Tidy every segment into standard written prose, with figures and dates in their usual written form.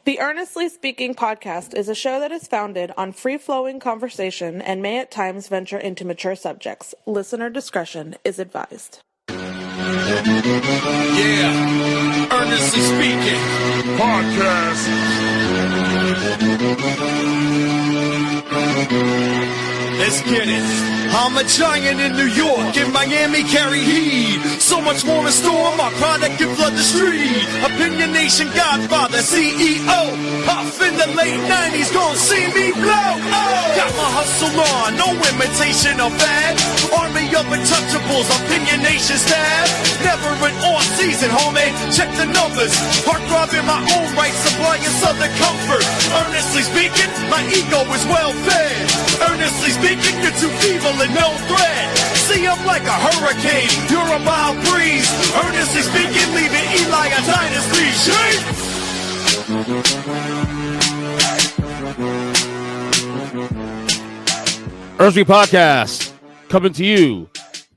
The Earnestly Speaking podcast is a show that is founded on free-flowing conversation and may at times venture into mature subjects. Listener discretion is advised. Yeah, Earnestly Speaking podcast. Let's get it. I'm a giant in New York, in Miami carry heat. So much more in store, my product can flood the street. Opinion Nation Godfather, CEO. Puff in the late 90s, gon' see me blow. Oh. Got my hustle on, no imitation of fad. Army of untouchables, Opinion Nation staff. Never an off season, homie, check the numbers. Heart throb in my own right, supplying southern comfort. Earnestly speaking, my ego is well fed. Earnestly speaking, you're too feeble and no threat. See, I'm like a hurricane, you're a mild breeze. Earnestly speaking, leaving Eli a dynasty. Shake! Earnestly Podcast coming to you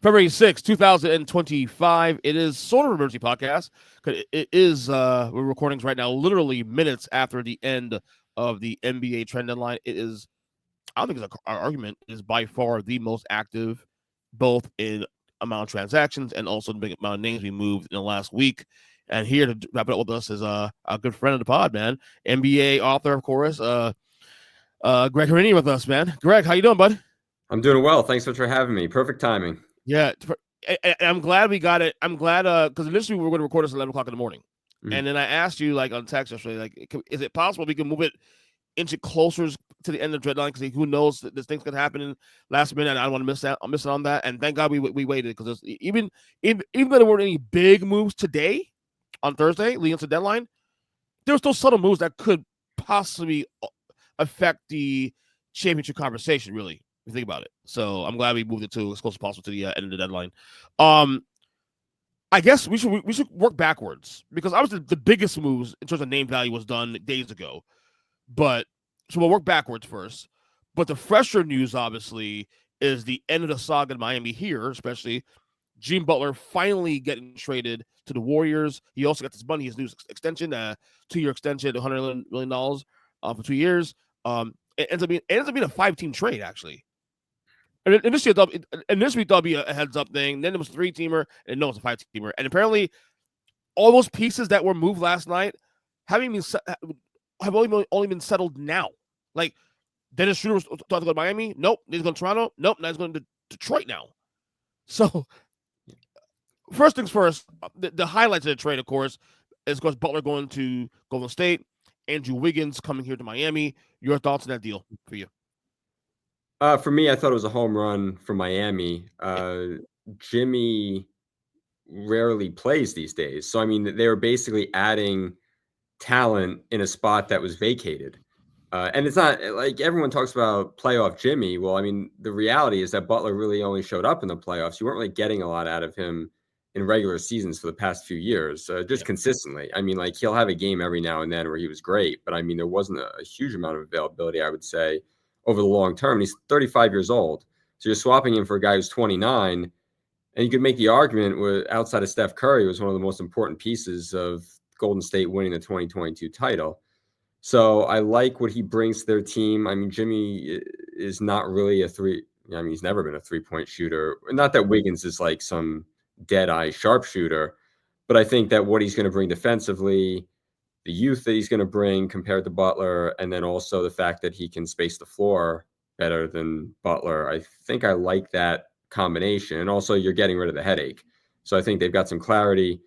February 6, 2025. It is sort of an emergency podcast because it is, we're recording right now literally minutes after the end of the NBA trend deadline. It is, I don't think it's our argument, is by far the most active, both in amount of transactions and also the big amount of names we moved in the last week. And here to wrap it up with us is a good friend of the pod, man. NBA author, of course, Greg Hrinya with us, man. Greg, how you doing, bud? I'm doing well. Thanks so much for having me. Perfect timing. Yeah, I'm glad we got it. I'm glad because initially we were going to record this at 11 o'clock in the morning. Mm-hmm. And then I asked you, like, on text yesterday, like, is it possible we can move it inch closer to the end of the deadline? Because who knows, this thing's gonna happen in last minute, and I don't want to miss out. I'm missing on that, and thank God we waited, because even though there weren't any big moves today on Thursday leading to the deadline, there were still subtle moves that could possibly affect the championship conversation. Really, if you think about it. So I'm glad we moved it to as close as possible to the end of the deadline. I guess we should work backwards, because obviously the biggest moves in terms of name value was done days ago. But so we'll work backwards first. But the fresher news, obviously, is the end of the saga in Miami here, especially Jimmy Butler finally getting traded to the Warriors. He also got this money, his new extension, 2-year extension, $100 million for 2 years. It ends up being a 5-team trade, actually. And initially we thought it'd be a heads-up thing. Then it was a 3-teamer, and no, it's a 5-teamer. And apparently, all those pieces that were moved last night have only been settled now. Like, Dennis Schroeder was thought to go to Miami. Nope. He's going to Toronto. Nope. Now he's going to Detroit now. So, first things first, the highlights of the trade, of course, is, of course, Butler going to Golden State, Andrew Wiggins coming here to Miami. Your thoughts on that deal for you? For me, I thought it was a home run for Miami. Jimmy rarely plays these days. So, I mean, they were basically adding talent in a spot that was vacated. And it's not like everyone talks about playoff Jimmy. Well, I mean, the reality is that Butler really only showed up in the playoffs. You weren't really getting a lot out of him in regular seasons for the past few years, consistently. I mean, like, he'll have a game every now and then where he was great, but I mean, there wasn't a huge amount of availability, I would say, over the long term. He's 35 years old. So you're swapping him for a guy who's 29. And you could make the argument with, outside of Steph Curry, was one of the most important pieces of Golden State winning the 2022 title. So I like what he brings to their team. I mean, Jimmy is not really he's never been a 3-point shooter. Not that Wiggins is like some dead-eye sharpshooter, but I think that what he's going to bring defensively, the youth that he's going to bring compared to Butler, and then also the fact that he can space the floor better than Butler, I think I like that combination. And also, you're getting rid of the headache. So I think they've got some clarity.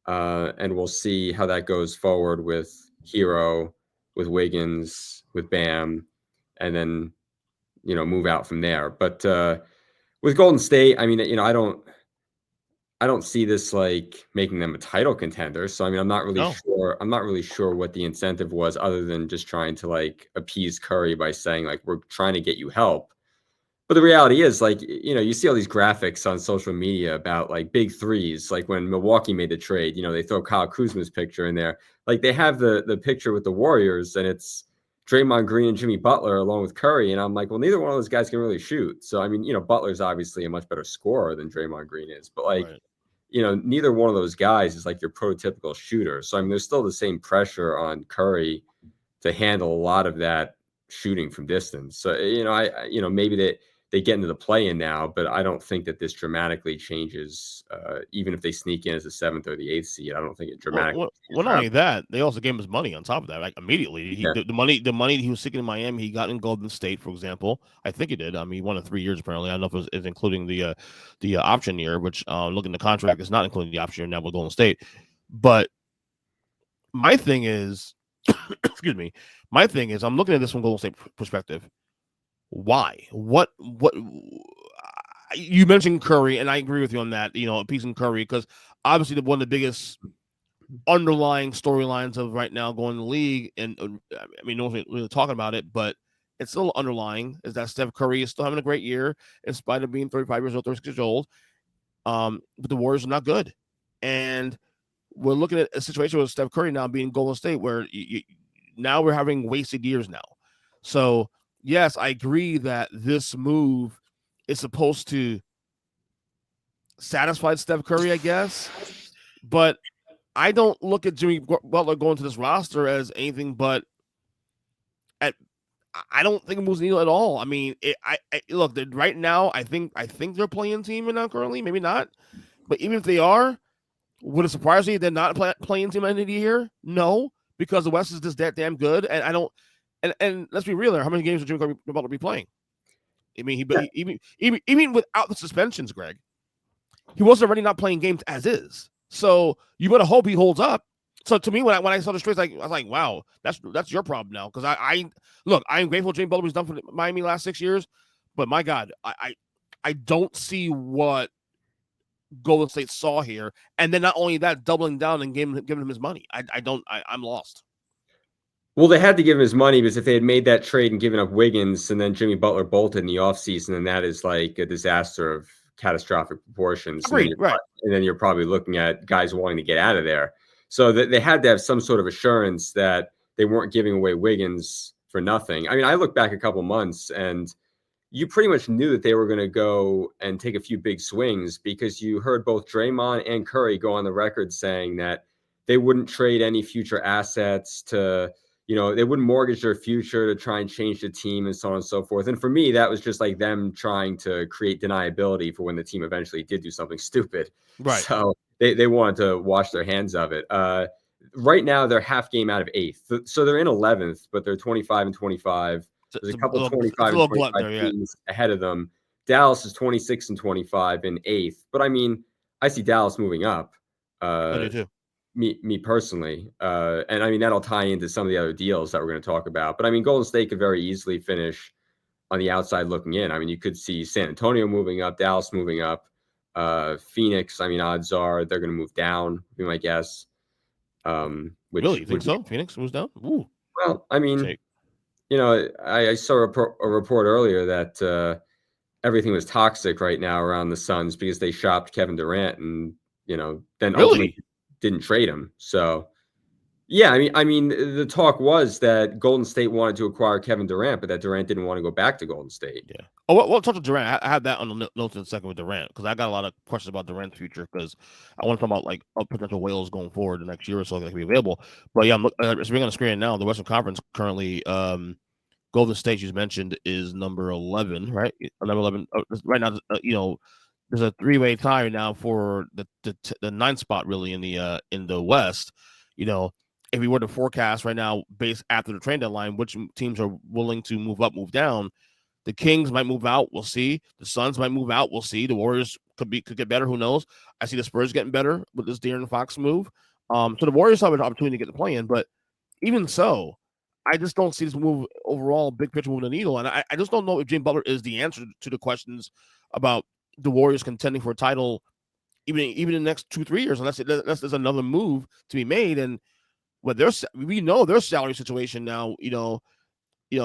And we'll see how that goes forward with Hero, with Wiggins, with Bam, and then, move out from there. But with Golden State, I mean, I don't see this like making them a title contender. So, I mean, I'm not really sure what the incentive was, other than just trying to like appease Curry by saying, like, we're trying to get you help. But the reality is, like, you see all these graphics on social media about like big threes, like when Milwaukee made the trade, they throw Kyle Kuzma's picture in there. Like, they have the picture with the Warriors, and it's Draymond Green and Jimmy Butler along with Curry. And I'm like, well, neither one of those guys can really shoot. So, I mean, Butler's obviously a much better scorer than Draymond Green is, but like, right. Neither one of those guys is like your prototypical shooter. So, I mean, there's still the same pressure on Curry to handle a lot of that shooting from distance. So, maybe they get into the play-in now, but I don't think that this dramatically changes. Even if they sneak in as the 7th or the 8th seed, I don't think it dramatically Well, not only that, they also gave him his money on top of that. Like immediately, Yeah. the money he was seeking in Miami, he got in Golden State, for example. I think he did. I mean, he won in 3 years apparently. I don't know if it's including the option year, which looking at the contract is not including the option year now with Golden State. But my thing is, excuse me, I'm looking at this from Golden State perspective. Why? What? You mentioned Curry, and I agree with you on that. A piece in Curry, because obviously one of the biggest underlying storylines of right now going to the league, and I mean, no one's really talking about it, but it's still underlying, is that Steph Curry is still having a great year in spite of being 35 years old, 36 years old. But the Warriors are not good, and we're looking at a situation with Steph Curry now being Golden State, where now we're having wasted years now. So yes, I agree that this move is supposed to satisfy Steph Curry, I guess, but I don't look at Jimmy Butler going to this roster as anything but I don't think it moves the needle at all. I mean, look, right now, I think they're playing team right now currently, maybe not, but even if they are, would it surprise me they're not playing team at the end of the year? No, because the West is just that damn good, and I don't. And let's be real there. How many games would Jimmy Butler be playing? I mean, even without the suspensions, Greg, he was already not playing games as is. So you better hope he holds up. So to me, when I saw the trades, I was like, wow, that's your problem now. Because I am grateful Jimmy Butler was done for Miami last 6 years, but my God, I don't see what Golden State saw here, and then not only that, doubling down and giving him his money. I'm lost. Well, they had to give him his money, because if they had made that trade and given up Wiggins and then Jimmy Butler bolted in the offseason, then that is like a disaster of catastrophic proportions. Agreed, right. And then you're probably looking at guys wanting to get out of there. So they had to have some sort of assurance that they weren't giving away Wiggins for nothing. I mean, I look back a couple months and you pretty much knew that they were going to go and take a few big swings, because you heard both Draymond and Curry go on the record saying that they wouldn't trade any future assets to, they wouldn't mortgage their future to try and change the team and so on and so forth. And for me, that was just like them trying to create deniability for when the team eventually did do something stupid. Right. So they wanted to wash their hands of it. Right now, they're half game out of 8th. So they're in 11th, but they're 25 and 25. There's a couple 25 and 25 teams ahead of them. Dallas is 26 and 25 in 8th. But I mean, I see Dallas moving up. I do too. Me personally. And I mean, that'll tie into some of the other deals that we're going to talk about. But I mean, Golden State could very easily finish on the outside looking in. I mean, you could see San Antonio moving up, Dallas moving up, Phoenix. I mean, odds are they're going to move down, would be my guess. Really? You think so? Phoenix moves down? Ooh. Well, I mean, I saw a report earlier that everything was toxic right now around the Suns because they shopped Kevin Durant and, then ultimately didn't trade him. So, yeah, I mean, the talk was that Golden State wanted to acquire Kevin Durant, but that Durant didn't want to go back to Golden State. Yeah. Oh, we'll talk to Durant. I had that on the notes in a second with Durant, because I got a lot of questions about Durant's future, because I want to talk about like potential whales going forward the next year or so that can be available. But yeah, it's being on the screen now. The Western Conference currently, Golden State, you mentioned, is number 11, right? Number 11 right now. There's a 3-way tie now for the 9th spot, really, in the West. If we were to forecast right now, based after the trade deadline, which teams are willing to move up, move down, the Kings might move out. We'll see. The Suns might move out. We'll see. The Warriors could get better. Who knows? I see the Spurs getting better with this De'Aaron Fox move. So the Warriors have an opportunity to get the play in, but even so, I just don't see this move overall, big picture, moving the needle. And I just don't know if Jimmy Butler is the answer to the questions about the Warriors contending for a title, even in the next 2-3 years, unless there's another move to be made. And we know their salary situation now,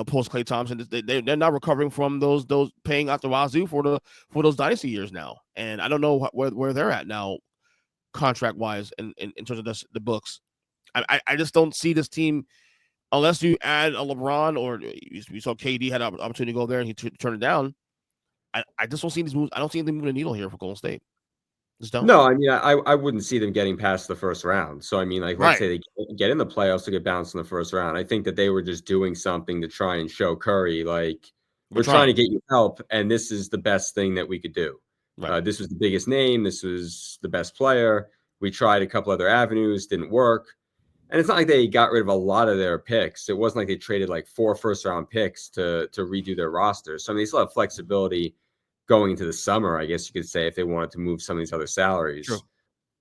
post Klay Thompson, they're not recovering from those paying out the wazoo for those dynasty years now. And I don't know where they're at now, contract wise, in terms of the books. I just don't see this team, unless you add a LeBron, or you saw KD had an opportunity to go there and he turned it down. I just don't see these moves. I don't see anything moving the needle here for Golden State. No, I mean, I wouldn't see them getting past the first round. So, I mean, like, let's Right. say they get in the playoffs to get bounced in the first round. I think that they were just doing something to try and show Curry, like, we're trying to get you help, and this is the best thing that we could do. Right. This was the biggest name. This was the best player. We tried a couple other avenues, didn't work. And it's not like they got rid of a lot of their picks. It wasn't like they traded like 4 first-round picks to redo their roster. So, I mean, they still have flexibility going into the summer, I guess you could say, if they wanted to move some of these other salaries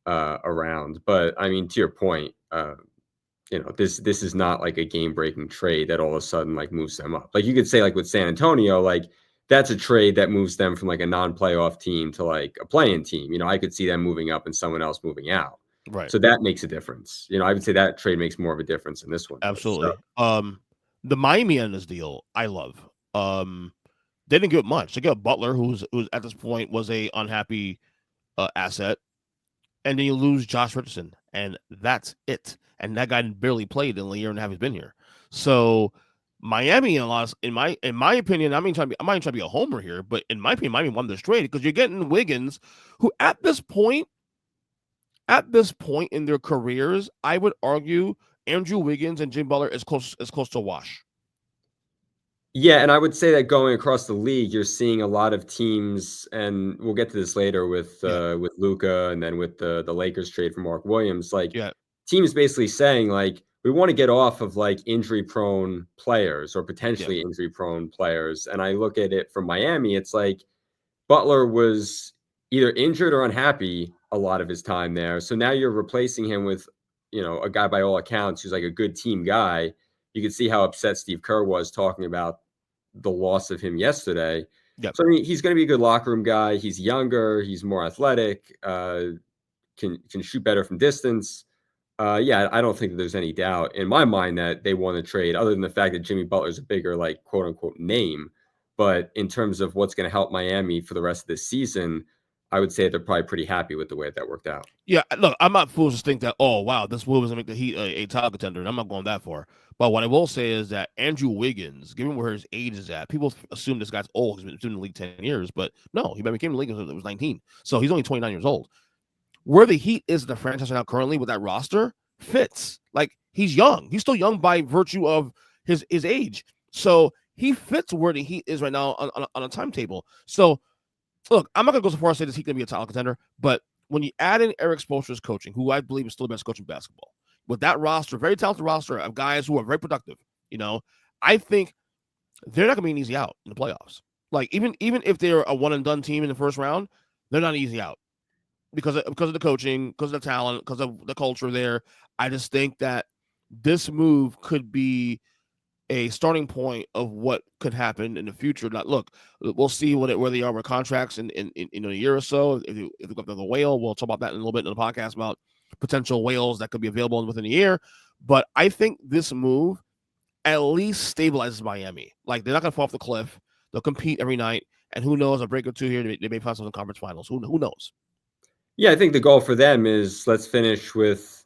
around. But I mean, to your point, this is not like a game-breaking trade that all of a sudden like moves them up. Like you could say, like with San Antonio, like that's a trade that moves them from like a non-playoff team to like a play-in team. I could see them moving up and someone else moving out. Right. So that makes a difference. I would say that trade makes more of a difference in this one. Absolutely. The Miami end of this deal, I love. They didn't give it much. They got Butler, who's at this point was a unhappy asset, and then you lose Josh Richardson, and that's it. And that guy barely played in the year and a half he's been here. So Miami, in my opinion, I'm not trying to be a homer here, but in my opinion, Miami won this trade because you're getting Wiggins, who at this point in their careers, I would argue Andrew Wiggins and Jimmy Butler is close to wash. Yeah, and I would say that going across the league, you're seeing a lot of teams, and we'll get to this later with Luka and then with the Lakers trade for Mark Williams. Like teams basically saying like we want to get off of like injury-prone players or potentially injury-prone players. And I look at it from Miami, it's like Butler was either injured or unhappy a lot of his time there. So now you're replacing him with, a guy by all accounts who's like a good team guy. You could see how upset Steve Kerr was talking about the loss of him yesterday. So I mean, he's going to be a good locker room guy. He's younger. He's more athletic. Can shoot better from distance. I don't think that there's any doubt in my mind that they won the trade, other than the fact that Jimmy Butler's a bigger, like quote unquote name. But in terms of what's going to help Miami for the rest of this season, I would say they're probably pretty happy with the way that worked out. Yeah, look, I'm not foolish to think that, oh, wow, this move is going to make the Heat a title contender, and I'm not going that far. But what I will say is that Andrew Wiggins, given where his age is at, people assume this guy's old. He's been in the league 10 years, but no, he became in the league when he was 19. So he's only 29 years old. Where the Heat is in the franchise right now currently with that roster fits. Like, he's young. He's still young by virtue of his age. So he fits where the Heat is right now on a timetable. So, look, I'm not going to go so far as to say this Heat going to be a title contender, but when you add in Eric Spoelstra's coaching, who I believe is still the best coach in basketball, with that roster, very talented roster of guys who are very productive, I think they're not going to be an easy out in the playoffs. Like, even if they're a one-and-done team in the first round, they're not an easy out because of the coaching, because of the talent, because of the culture there. I just think that this move could be a starting point of what could happen in the future. Now, look, we'll see where they are with contracts in a year or so. If they go after the whale, we'll talk about that in a little bit in the podcast about potential whales that could be available within a year. But I think this move at least stabilizes Miami. Like, they're not going to fall off the cliff. They'll compete every night, and who knows, a break or two here, they may find some in conference finals. Who knows? Yeah, I think the goal for them is let's finish with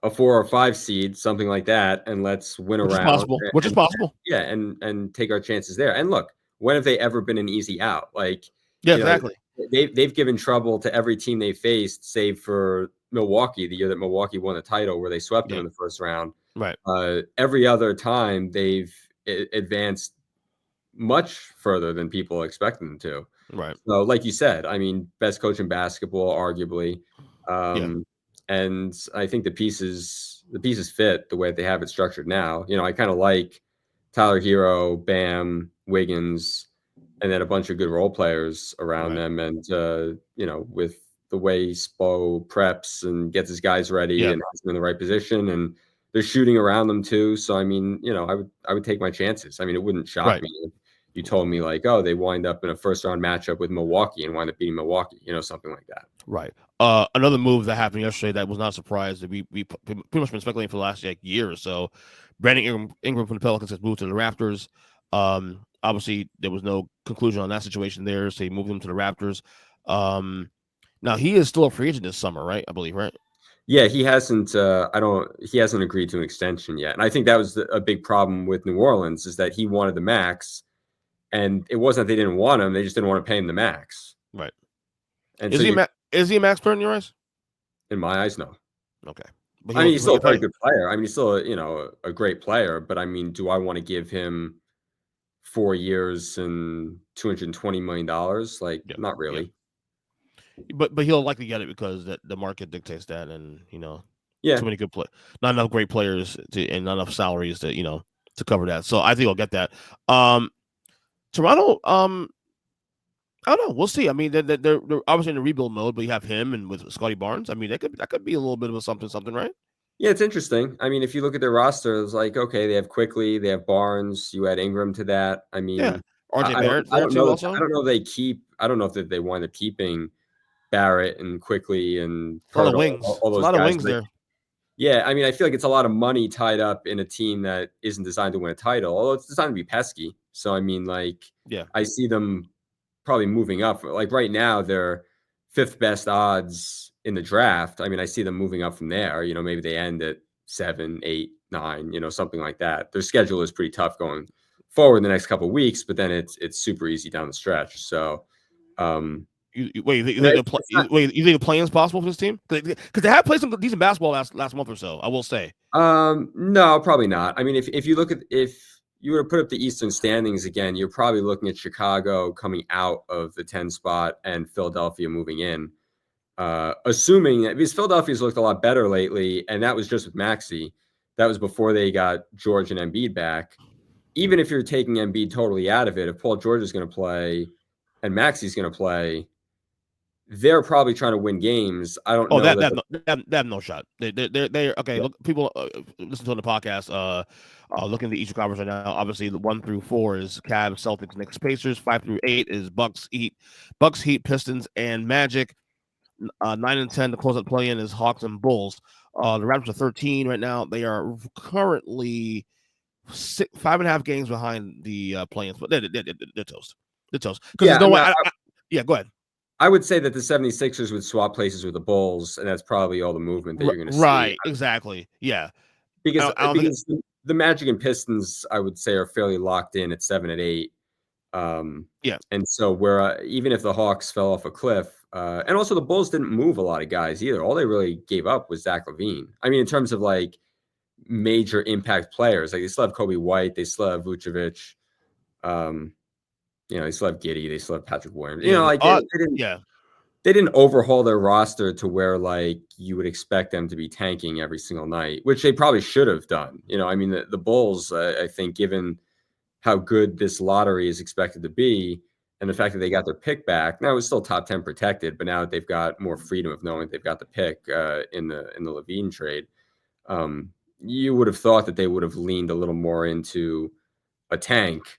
a 4 or 5 seed, something like that, and let's win around. Which is possible. Yeah, and take our chances there. And look, when have they ever been an easy out? Like, exactly. They've given trouble to every team they faced, save for Milwaukee, the year that Milwaukee won the title, where they swept them in the first round. Right. Every other time they've advanced much further than people expected them to. Right. So, like you said, I mean, best coach in basketball, arguably. And I think the pieces fit the way they have it structured now. I kind of like Tyler Hero, Bam, Wiggins, and then a bunch of good role players around them. And, with the way Spo preps and gets his guys ready and has them in the right position, and they're shooting around them too. So, I mean, I would take my chances. I mean, it wouldn't shock me if you told me like, oh, they wind up in a first round matchup with Milwaukee and wind up beating Milwaukee, something like that. Right. Another move that happened yesterday that was not a surprise that we pretty much been speculating for the last year or so. Brandon Ingram from the Pelicans has moved to the Raptors. Obviously, there was no conclusion on that situation there, so he moved him to the Raptors. Now he is still a free agent this summer, right? I believe, right? Yeah, he hasn't. He hasn't agreed to an extension yet, and I think that was a big problem with New Orleans is that he wanted the max, and it wasn't that they didn't want him; they just didn't want to pay him the max. Right. And is Is he a max player in your eyes? In my eyes, no. Okay. But he's still a very good player. I mean, he's still a great player. But I mean, do I want to give him 4 years and $220 million? Like, not really. Yeah. But he'll likely get it because the market dictates that, and too many good not enough great players and not enough salaries to to cover that. So I think he'll get that. Toronto, I don't know. We'll see. I mean, they're obviously in a rebuild mode, but you have him and with Scotty Barnes. I mean, that could be a little bit of a something, right? Yeah, it's interesting. I mean, if you look at their roster, it's like, okay, they have Quickly, they have Barnes. You add Ingram to that. I mean, RJ Barrett I don't know. also. I don't know. I don't know if they wind up keeping Barrett and Quickly and a lot of wings. all those a lot guys. of wings there. Yeah, I mean, I feel like it's a lot of money tied up in a team that isn't designed to win a title, although it's designed to be pesky. So I mean, like, I see them probably moving up. Like right now, they're 5th best odds in the draft. I mean, I see them moving up from there. Maybe they end at 7, 8, 9. Something like that. Their schedule is pretty tough going forward in the next couple of weeks, but then it's super easy down the stretch. So, you think the play is possible for this team? Because they have played some decent basketball last month or so. I will say. No, probably not. I mean, if you look at if you were to put up the Eastern standings again, you're probably looking at Chicago coming out of the 10 spot and Philadelphia moving in. Assuming that because Philadelphia's looked a lot better lately, and that was just with Maxey. That was before they got George and Embiid back. Even if you're taking Embiid totally out of it, if Paul George is going to play and Maxey's going to play, they're probably trying to win games. I don't know. They have no shot. They're okay. Look, people listen to the podcast. Looking at the Eastern Conference right now. Obviously, the 1 through 4 is Cavs, Celtics, Knicks, Pacers. 5 through 8 is Bucks, Heat, Pistons, and Magic. 9 and 10 to close out play-in is Hawks and Bulls. The Raptors are 13 right now. They are currently 5.5 games behind the play-ins, but they're toast. They're toast. Because there's no way. Go ahead. I would say that the 76ers would swap places with the Bulls, and that's probably all the movement that you're going to see. Right, exactly. Yeah. Because the Magic and Pistons, I would say, are fairly locked in at 7 and 8. And so where even if the Hawks fell off a cliff, and also the Bulls didn't move a lot of guys either. All they really gave up was Zach LaVine. I mean, in terms of like major impact players, like they still have Kobe White, they still have Vucevic, they still have Giddey, they still have Patrick Williams. They didn't overhaul their roster to where like you would expect them to be tanking every single night, which they probably should have done. I mean, the Bulls, I think, given how good this lottery is expected to be, and the fact that they got their pick back, now it's still top 10 protected, but now that they've got more freedom of knowing they've got the pick in the LaVine trade, you would have thought that they would have leaned a little more into a tank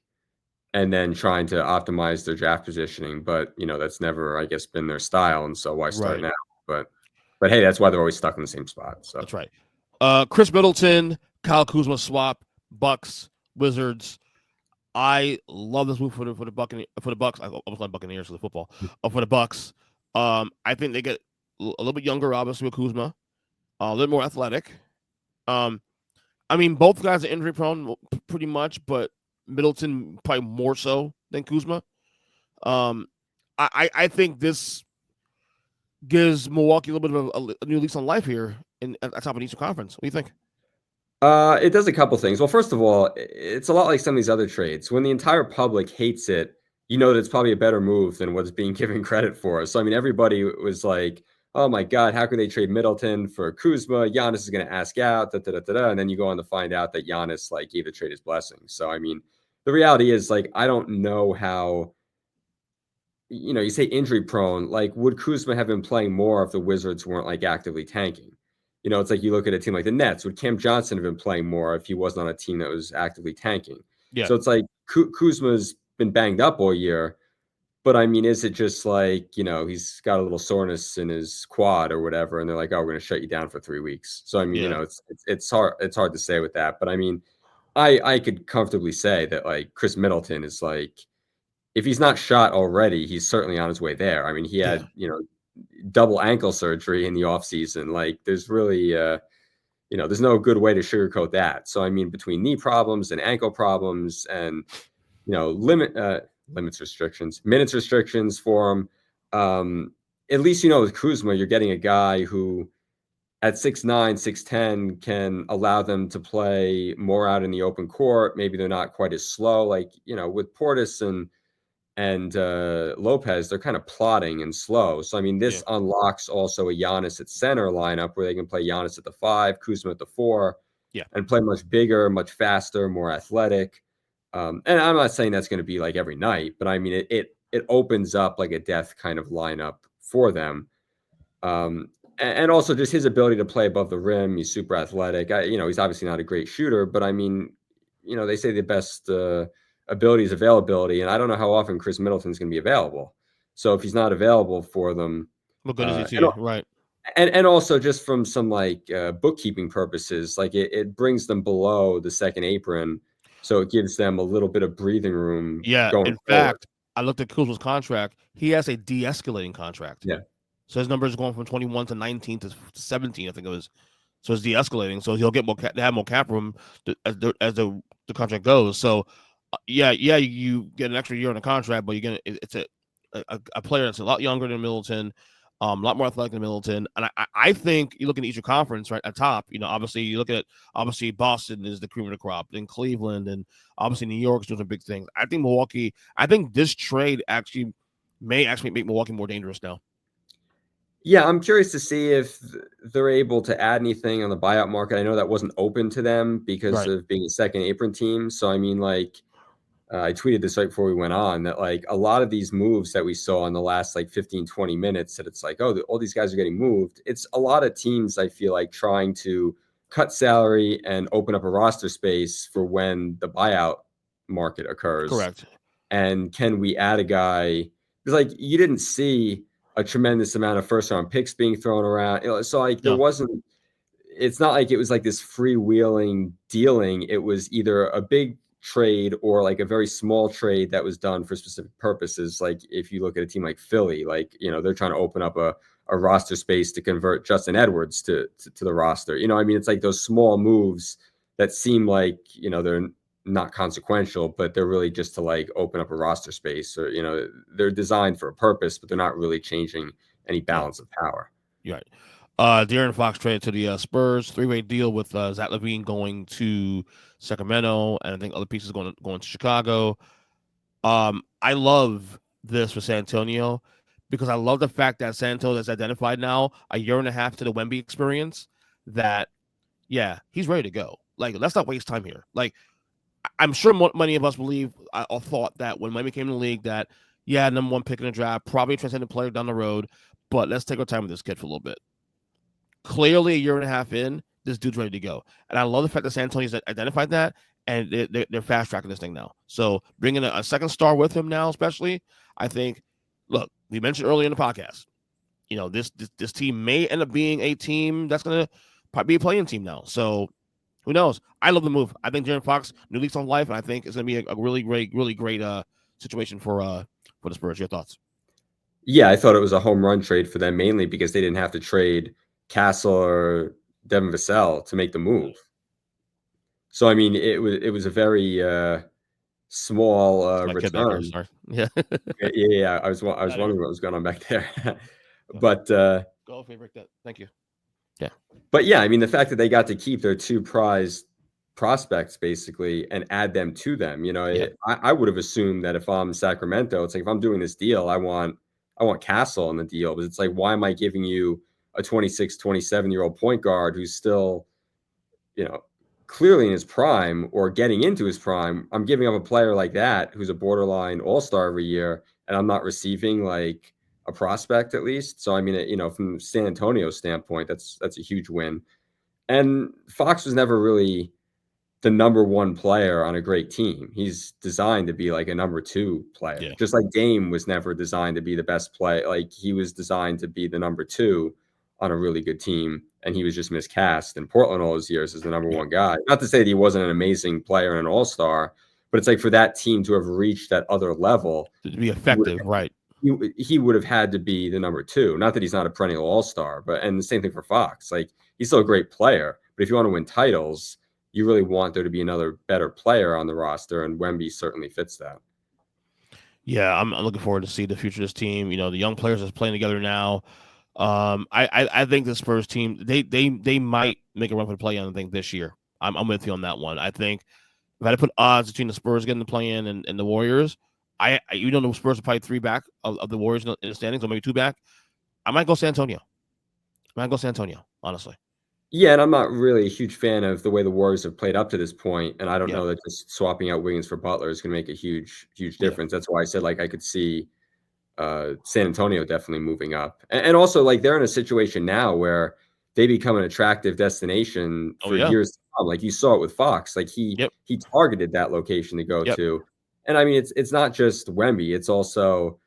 and then trying to optimize their draft positioning. But, that's never, I guess, been their style. And so why start now? But hey, that's why they're always stuck in the same spot. So that's right. Chris Middleton, Kyle Kuzma swap, Bucks, Wizards. I love this move for the Bucks. I almost like Buccaneers for the football. For the Bucks. I think they get a little bit younger, obviously, with Kuzma. A little more athletic. I mean, both guys are injury prone pretty much, but Middleton probably more so than Kuzma. I think this gives Milwaukee a little bit of a new lease on life here at the top of the Eastern Conference. What do you think? It does a couple things. Well, first of all, it's a lot like some of these other trades. When the entire public hates it, that it's probably a better move than what's being given credit for. So, I mean, everybody was like, oh my God, how could they trade Middleton for Kuzma? Giannis is going to ask out, And then you go on to find out that Giannis gave the trade his blessing. So, I mean, the reality is I don't know how, you say injury prone, would Kuzma have been playing more if the Wizards weren't actively tanking? It's like you look at a team like the Nets. Would Cam Johnson have been playing more if he wasn't on a team that was actively tanking? Yeah. So it's like Kuzma's been banged up all year. But I mean, is it just he's got a little soreness in his quad or whatever, and they're like, "Oh, we're going to shut you down for 3 weeks." So I mean, it's hard to say with that. But I mean, I could comfortably say that Chris Middleton is if he's not shot already, he's certainly on his way there. I mean, he had double ankle surgery in the offseason. There's really there's no good way to sugarcoat that. So I mean, between knee problems and ankle problems and minutes restrictions for him. at least, with Kuzma, you're getting a guy who at 6'9", 6'10", can allow them to play more out in the open court. Maybe they're not quite as slow. Like, with Portis and Lopez, they're kind of plodding and slow. So, I mean, this unlocks also a Giannis at center lineup where they can play Giannis at the 5, Kuzma at the 4, and play much bigger, much faster, more athletic. And I'm not saying that's going to be like every night, but I mean, it opens up like a death kind of lineup for them. And also just his ability to play above the rim. He's super athletic. He's obviously not a great shooter, but I mean, they say the best ability is availability, and I don't know how often Chris Middleton's going to be available. So if he's not available for them, what good is he to you? Right. And also just from some like bookkeeping purposes, like it brings them below the second apron, so it gives them a little bit of breathing room. Yeah. Going in forward. fact, I looked at Kuzma's contract. He has a de-escalating contract. Yeah. So his numbers are going from 21 to 19 to 17, I think it was. So it's de-escalating. So he'll get have more cap room as the contract goes. So you get an extra year on the contract, but it's a player that's a lot younger than Middleton, a lot more athletic than Middleton. And I think you look at the Eastern Conference right at top. Obviously you look at Boston is the cream of the crop, then Cleveland, and obviously New York's doing some big things. I think Milwaukee. I think this trade may make Milwaukee more dangerous now. Yeah, I'm curious to see if they're able to add anything on the buyout market. I know that wasn't open to them because of being a second apron team. So, I mean, like, I tweeted this right before we went on that, like, a lot of these moves that we saw in the last, like, 15, 20 minutes that it's like, all these guys are getting moved. It's a lot of teams, I feel like, trying to cut salary and open up a roster space for when the buyout market occurs. Correct. And can we add a guy? Because, like, you didn't see a tremendous amount of first-round picks being thrown around. So, like, there wasn't – it's not like it was like this freewheeling dealing. It was either a big trade or, like, a very small trade that was done for specific purposes. Like, if you look at a team like Philly, like, they're trying to open up a roster space to convert Justin Edwards to the roster. I mean, it's like those small moves that seem like, they're – not consequential, but they're really just to like open up a roster space, or they're designed for a purpose, but they're not really changing any balance of power. You're right. De'Aaron Fox traded to the Spurs, 3-way deal with Zach LaVine going to Sacramento, and I think other pieces going to Chicago. I love this for San Antonio because I love the fact that San Antonio has identified now a year and a half to the Wemby experience that he's ready to go. Like, let's not waste time here. Like, I'm sure many of us believe or thought that when Miami came in the league that, number one pick in the draft, probably a transcendent player down the road, but let's take our time with this kid for a little bit. Clearly, a year and a half in, this dude's ready to go. And I love the fact that San Antonio's identified that, and they're fast-tracking this thing now. So bringing a second star with him now, especially, I think, look, we mentioned earlier in the podcast, this team may end up being a team that's going to probably be a playing team now. So who knows? I love the move. I think De'Aaron Fox, new lease on life, and I think it's going to be a really great situation for the Spurs. Your thoughts? Yeah, I thought it was a home run trade for them, mainly because they didn't have to trade Castle or Devin Vassell to make the move. So, I mean, it was a very small return. Yeah. Yeah. I was wondering what was going on back there. But go favorite that. Thank you. Yeah. But I mean, the fact that they got to keep their two prized prospects basically and add them to them, I would have assumed that if I'm Sacramento, it's like, if I'm doing this deal, I want Castle in the deal, but it's like, why am I giving you a 26, 27-year-old point guard who's still, clearly in his prime or getting into his prime? I'm giving up a player like that who's a borderline all-star every year, and I'm not receiving like a prospect at least. So, I mean, from San Antonio's standpoint, that's a huge win. And Fox was never really the number one player on a great team. He's designed to be like a number two player, just like Dame was never designed to be the best player. Like, he was designed to be the number two on a really good team, and he was just miscast in Portland all those years as the number one guy. Not to say that he wasn't an amazing player and an all-star, but it's like for that team to have reached that other level to be effective, right? He would have had to be the number two. Not that he's not a perennial all-star, and the same thing for Fox. Like, he's still a great player, but if you want to win titles, you really want there to be another better player on the roster, and Wemby certainly fits that. Yeah, I'm looking forward to see the future of this team. You know, the young players are playing together now. I think the Spurs team they might make a run for the play-in. I think this year. I'm with you on that one. I think if I had to put odds between the Spurs getting the play-in and the Warriors, I you know the Spurs are probably 3 back of the Warriors in the standings, or maybe 2 back. I might go San Antonio. Honestly. Yeah, and I'm not really a huge fan of the way the Warriors have played up to this point, and I don't Yeah, know that just swapping out Wiggins for Butler is going to make a huge yeah, difference. That's why I said like I could see San Antonio definitely moving up, and also like they're in a situation now where they become an attractive destination oh for yeah, years to come. Like you saw it with Fox, like yep, he targeted that location to go yep. to, and I mean it's not just Wemby, it's also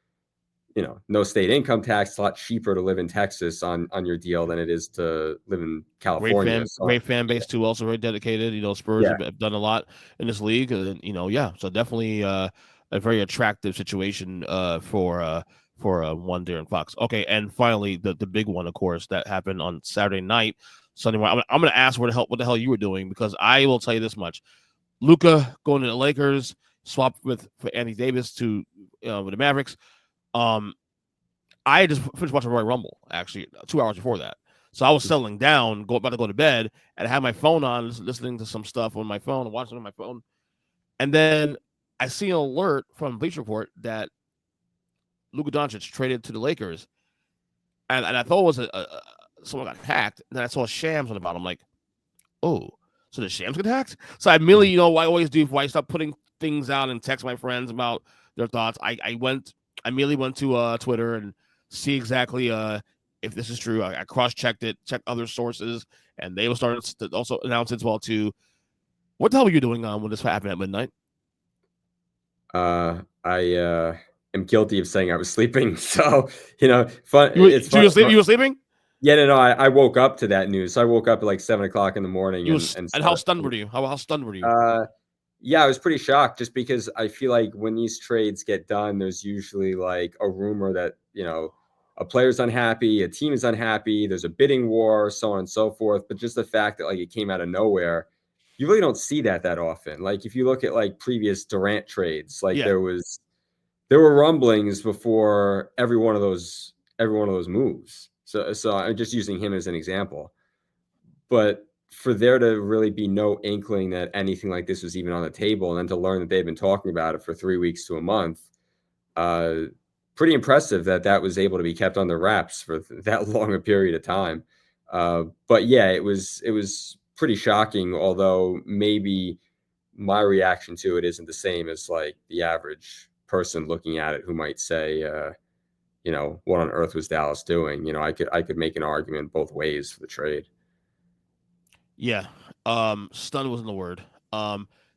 no state income tax. It's a lot cheaper to live in Texas on your deal than it is to live in California. So Great fan base too. Also very dedicated. You know, Spurs yeah, have done a lot in this league, and you know, yeah. So definitely a very attractive situation for one Darren Fox. Okay, and finally the big one, of course, that happened on Saturday night, Sunday morning. I'm going to ask what the hell you were doing, because I will tell you this much: Luka going to the Lakers, swapped for Anthony Davis to with the Mavericks. I just finished watching Royal Rumble actually 2 hours before that. So I was settling down, about to go to bed, and I had my phone on, listening to some stuff on my phone, watching on my phone. And then I see an alert from Bleacher Report that Luka Doncic traded to the Lakers. And I thought it was someone got hacked. And then I saw Shams on the bottom. I'm like, oh, so the Shams get hacked? So I immediately, I always do, before I start putting things out and text my friends about their thoughts, I immediately went to Twitter and see exactly if this is true. I cross-checked it, checked other sources, and they will start to also announce it as well too. What the hell were you doing when this happened at midnight? I am guilty of saying I was sleeping. So fun. You It's fun. you were sleeping? Yeah, no. I woke up to that news. So I woke up at like 7 o'clock in the morning and And how stunned were you? How stunned were you? Yeah, I was pretty shocked just because I feel like when these trades get done, there's usually like a rumor that, a player's unhappy, a team is unhappy, there's a bidding war, so on and so forth. But just the fact that like it came out of nowhere, you really don't see that often. Like if you look at like previous Durant trades, like Yeah. there were rumblings before every one of those moves. So I'm just using him as an example. But for there to really be no inkling that anything like this was even on the table, and then to learn that they've been talking about it for 3 weeks to a month, uh, pretty impressive that was able to be kept under wraps for that long a period of time. But yeah, it was pretty shocking, although maybe my reaction to it isn't the same as like the average person looking at it who might say, what on earth was Dallas doing? I could make an argument both ways for the trade. Yeah. Stunned wasn't the word.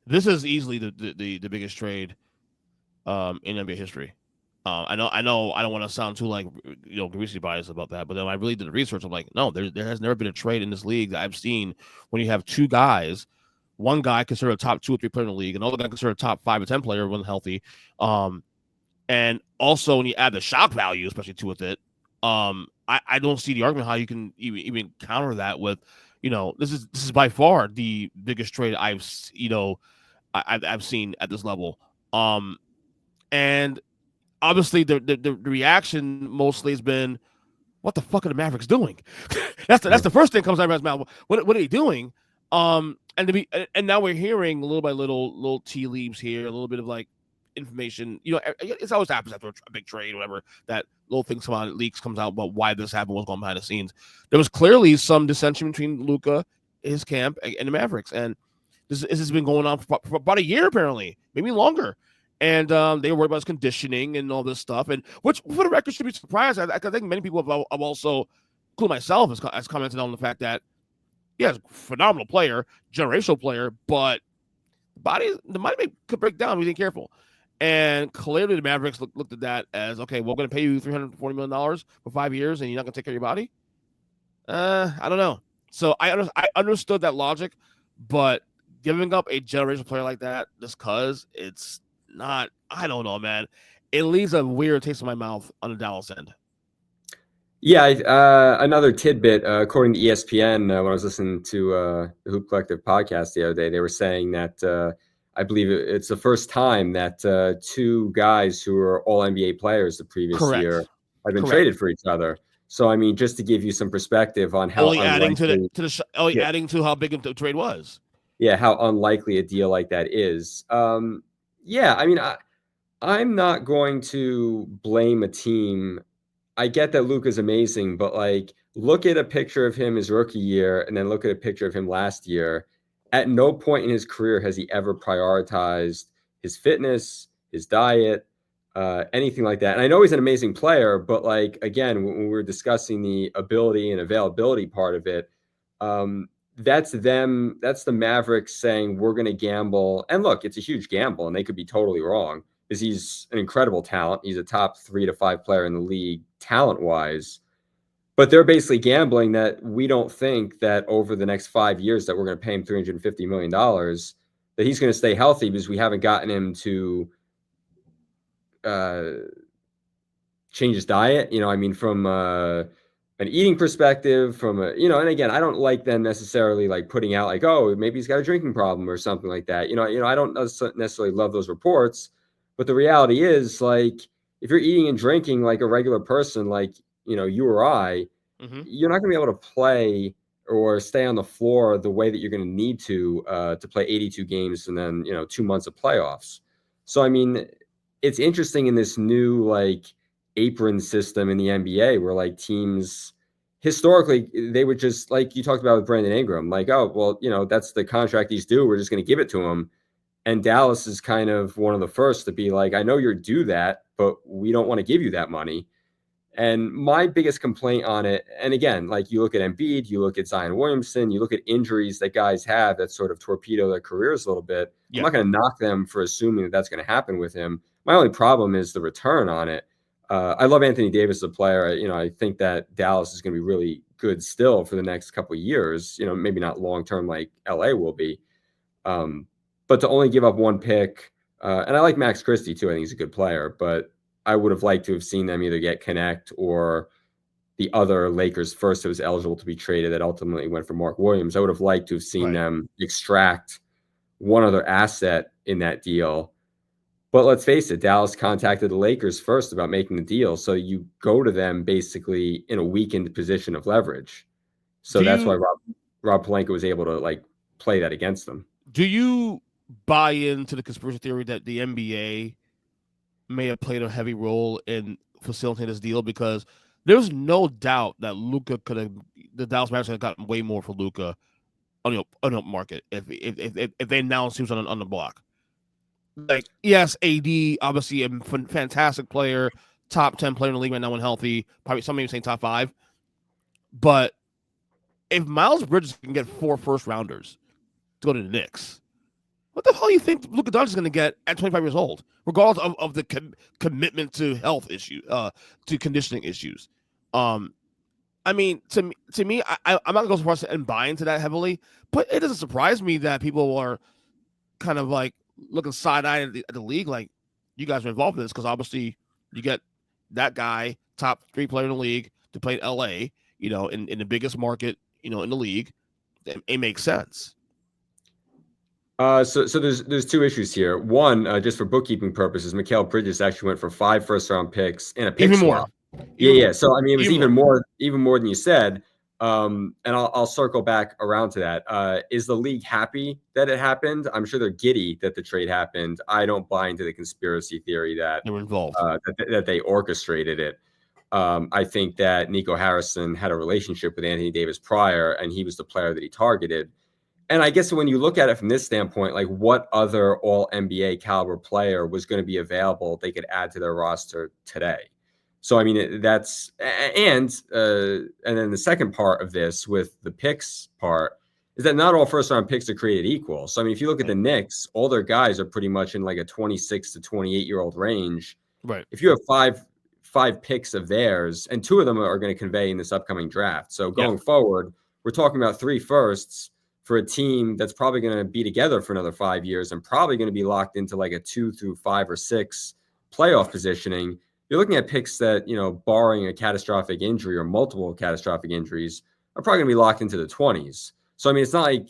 This is easily the biggest trade in NBA history. I know I don't want to sound too like greasy biased about that, but then I really did the research. I'm like, no, there has never been a trade in this league that I've seen when you have two guys, one guy considered a top 2 or 3 player in the league, another guy considered a top 5 or 10 player when healthy. And also when you add the shock value, especially to with it, I don't see the argument how you can even counter that with, this is by far the biggest trade I've seen at this level. And obviously the reaction mostly has been, what the fuck are the Mavericks doing? that's the first thing that comes out of his mouth. What are they doing? And now we're hearing little by little tea leaves here, a little bit of like information. It's always happens after a big trade, or whatever, that little things come out, leaks comes out about why this happened, what's going on behind the scenes. There was clearly some dissension between Luka, his camp, and the Mavericks, and this has been going on for about a year, apparently, maybe longer. And they were worried about his conditioning and all this stuff, and which, for the record, should be surprised. I think many people have also, including myself, has commented on the fact that, yeah, a phenomenal player, generational player, but the body could break down if we ain't careful. And clearly the Mavericks looked at that as, okay, we're going to pay you $340 million for 5 years, and you're not going to take care of your body? I don't know. So I understood that logic, but giving up a generational player like that just because it's not, I don't know, man. It leaves a weird taste in my mouth on the Dallas end. Yeah, another tidbit, according to ESPN, when I was listening to the Hoop Collective podcast the other day, they were saying that I believe it's the first time that two guys who are all NBA players the previous year have been traded for each other. So, I mean, just to give you some perspective on how adding to how big the trade was. Yeah, how unlikely a deal like that is. Yeah, I mean, I'm not going to blame a team. I get that Luka's amazing, but like, look at a picture of him his rookie year and then look at a picture of him last year. At no point in his career has he ever prioritized his fitness, his diet, anything like that. And I know he's an amazing player, but like, again, when we were discussing the ability and availability part of it, that's the Mavericks saying we're going to gamble. And look, it's a huge gamble and they could be totally wrong because he's an incredible talent. He's a top 3 to 5 player in the league talent wise. But they're basically gambling that we don't think that over the next 5 years that we're going to pay him $350 million, that he's going to stay healthy because we haven't gotten him to change his diet. I mean, from an eating perspective, and again, I don't like them necessarily like putting out like, oh, maybe he's got a drinking problem or something like that. I don't necessarily love those reports, but the reality is like, if you're eating and drinking like a regular person, like, you or I, you're not going to be able to play or stay on the floor the way that you're going to need to play 82 games and then, 2 months of playoffs. So, I mean, it's interesting in this new like apron system in the NBA where like teams historically, they would just, like you talked about with Brandon Ingram, like, oh, well, that's the contract he's due. We're just going to give it to him. And Dallas is kind of one of the first to be like, I know you're due that, but we don't want to give you that money. And my biggest complaint on it, and again, like you look at Embiid, you look at Zion Williamson, you look at injuries that guys have that sort of torpedo their careers a little bit. Yeah. I'm not going to knock them for assuming that that's going to happen with him. My only problem is the return on it. I love Anthony Davis as a player. I think that Dallas is going to be really good still for the next couple of years, maybe not long-term like LA will be. But to only give up one pick, and I like Max Christie too. I think he's a good player, but I would have liked to have seen them either get Connect or the other Lakers first that was eligible to be traded that ultimately went for Mark Williams. I would have liked to have seen them extract one other asset in that deal. But let's face it, Dallas contacted the Lakers first about making the deal. So you go to them basically in a weakened position of leverage. So that's why Rob Pelinka was able to like play that against them. Do you buy into the conspiracy theory that the NBA may have played a heavy role in facilitating this deal? Because there's no doubt that the Dallas Mavericks could have gotten way more for Luka on the market if they announced he was on the block. Like, yes, AD, obviously a fantastic player, top 10 player in the league right now when healthy, probably some maybe saying top 5. But if Miles Bridges can get 4 first-rounders to go to the Knicks, what the hell do you think Luka Doncic is going to get at 25 years old, regardless of the commitment to health issues, to conditioning issues? I mean, to me, I'm not going to go so far as and buy into that heavily, but it doesn't surprise me that people are kind of like looking side-eyed at the league like, you guys are involved in this, because obviously you get that guy, top 3 player in the league, to play in LA, in the biggest market, in the league. It makes sense. So there's 2 issues here. One, just for bookkeeping purposes, Mikal Bridges actually went for 5 first-round picks and a pick swap. Yeah. So I mean, it was even more than you said. And I'll circle back around to that. Is the league happy that it happened? I'm sure they're giddy that the trade happened. I don't buy into the conspiracy theory that they were involved, that they orchestrated it. I think that Nico Harrison had a relationship with Anthony Davis prior, and he was the player that he targeted. And I guess when you look at it from this standpoint, like, what other all NBA caliber player was going to be available they could add to their roster today? So, I mean, that's, and then the second part of this with the picks part is that not all first round picks are created equal. So, I mean, if you look at the Knicks, all their guys are pretty much in like a 26 to 28-year-old range. Right. If you have five picks of theirs, and 2 of them are going to convey in this upcoming draft. So going forward, we're talking about 3 firsts for a team that's probably going to be together for another 5 years and probably going to be locked into like a 2 through 5 or 6 playoff positioning. You're looking at picks that, barring a catastrophic injury or multiple catastrophic injuries, are probably going to be locked into the 20s. So, I mean, it's not like,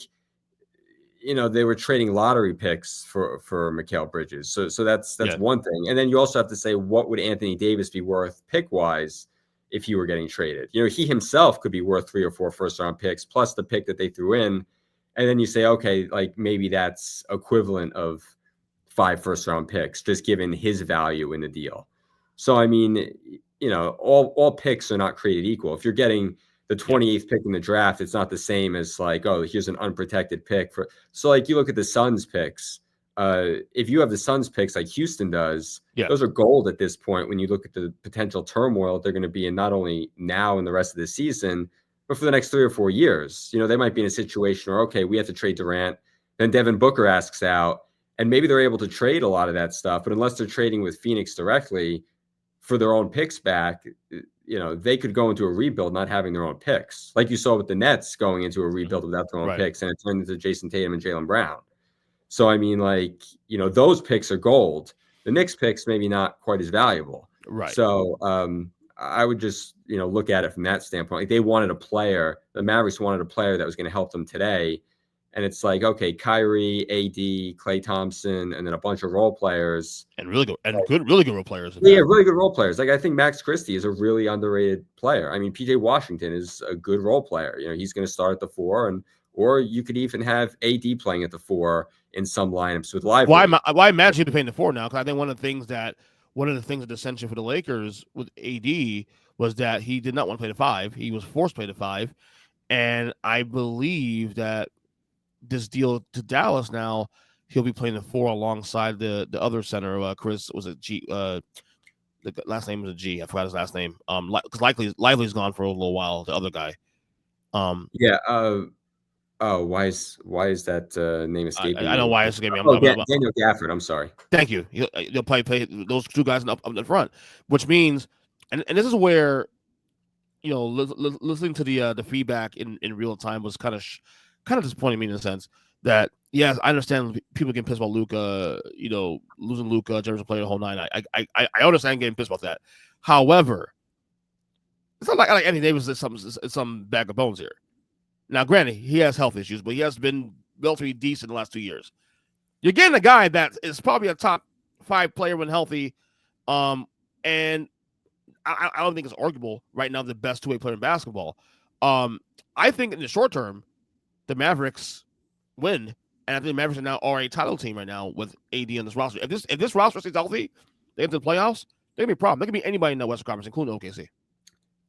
they were trading lottery picks for Mikal Bridges. So that's one thing. And then you also have to say, what would Anthony Davis be worth pick-wise if he were getting traded? He himself could be worth 3 or 4 first-round picks plus the pick that they threw in. And then you say, okay, like maybe that's equivalent of 5 first-round picks, just given his value in the deal. So, I mean, all picks are not created equal. If you're getting the 28th pick in the draft, it's not the same as like, oh, here's an unprotected pick. So like you look at the Suns picks. If you have the Suns picks like Houston does, those are gold at this point when you look at the potential turmoil they're going to be in, not only now and the rest of the season, but for the next 3 or 4 years. They might be in a situation where, okay, we have to trade Durant, then Devin Booker asks out, and maybe they're able to trade a lot of that stuff. But unless they're trading with Phoenix directly for their own picks back, they could go into a rebuild not having their own picks, like you saw with the Nets going into a rebuild without their own picks, and it turned into Jason Tatum and Jaylen Brown. So, I mean, like, those picks are gold. The Knicks picks maybe not quite as valuable. Right. So I would just, look at it from that standpoint. Like, they wanted a player. The Mavericks wanted a player that was going to help them today. And it's like, okay, Kyrie, AD, Klay Thompson, and then a bunch of role players. And really good role players. Yeah, really good role players. Like, I think Max Christie is a really underrated player. I mean, PJ Washington is a good role player. He's going to start at the 4, or you could even have AD playing at the 4 in some lineups with Lively. Why imagine he'd be playing the 4 now? Because I think one of the things that dissension for the Lakers with AD was that he did not want to play the 5. He was forced to play the 5. And I believe that this deal to Dallas now, he'll be playing the 4 alongside the other center, Chris, was it G? The last name was a G. I forgot his last name. Because Lively's gone for a little while. The other guy. Why is that name escaping me? I know why it's escaping me. Daniel Gafford. I'm sorry. Thank you. He'll play those 2 guys up in the front, which means, and this is where, listening to the feedback in real time was kind of disappointing me in the sense that, yes, I understand people getting pissed about Luka, losing Luka, Jefferson playing the whole 9. I understand getting pissed about that. However, it's not like Anthony Davis is some bag of bones here. Now, granted, he has health issues, but he has been relatively decent in the last 2 years. You're getting a guy that is probably a top 5 player when healthy, and I don't think it's arguable right now the best 2-way player in basketball. I think in the short term, the Mavericks win, and I think the Mavericks are now a title team right now with AD on this roster. If this roster stays healthy, they get to the playoffs, they're gonna be a problem. There can be anybody in the Western Conference, including OKC.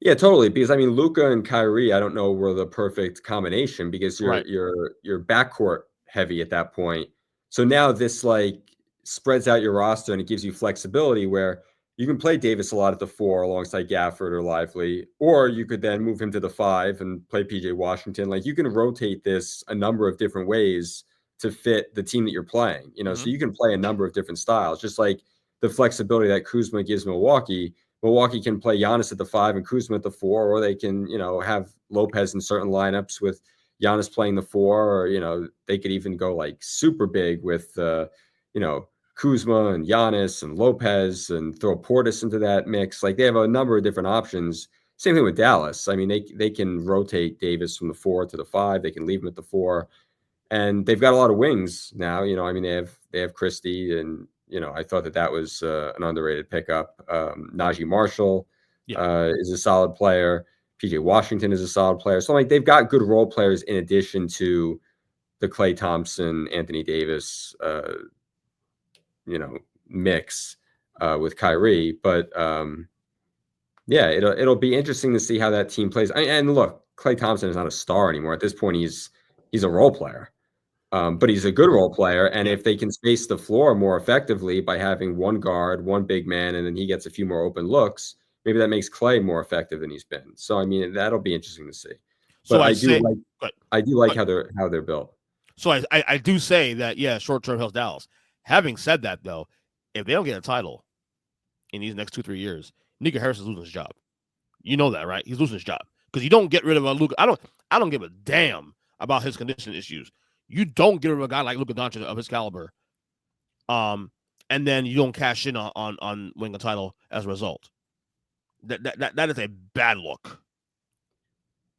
Yeah, totally. Because I mean, Luka and Kyrie, I don't know, were the perfect combination because you're backcourt heavy at that point. So now this like spreads out your roster and it gives you flexibility where you can play Davis a lot at the 4 alongside Gafford or Lively, or you could then move him to the 5 and play PJ Washington. Like, you can rotate this a number of different ways to fit the team that you're playing. So you can play a number of different styles, just like the flexibility that Kuzma gives Milwaukee. Milwaukee can play Giannis at the 5 and Kuzma at the 4, or they can, have Lopez in certain lineups with Giannis playing the 4, or, they could even go like super big with, Kuzma and Giannis and Lopez and throw Portis into that mix. Like, they have a number of different options. Same thing with Dallas. I mean, they can rotate Davis from the 4 to the 5. They can leave him at the 4, and they've got a lot of wings now. I mean, they have Christie, and I thought that was an underrated pickup. Najee Marshall is a solid player. PJ Washington is a solid player. So, like, they've got good role players in addition to the Klay Thompson, Anthony Davis, mix with Kyrie. But it'll be interesting to see how that team plays. And look, Klay Thompson is not a star anymore. At this point, he's a role player. But he's a good role player, and if they can space the floor more effectively by having one guard, one big man, and then he gets a few more open looks, maybe that makes Klay more effective than he's been. So, I mean, that'll be interesting to see. But I do like how they're built. So I do say that, short term helps Dallas. Having said that, though, if they don't get a title in these next 2-3 years, Nico Harris is losing his job. You know that, right? He's losing his job because you don't get rid of a Luka. I don't give a damn about his conditioning issues. You don't get rid of a guy like Luka Doncic of his caliber, and then you don't cash in on winning a title as a result. That is a bad look.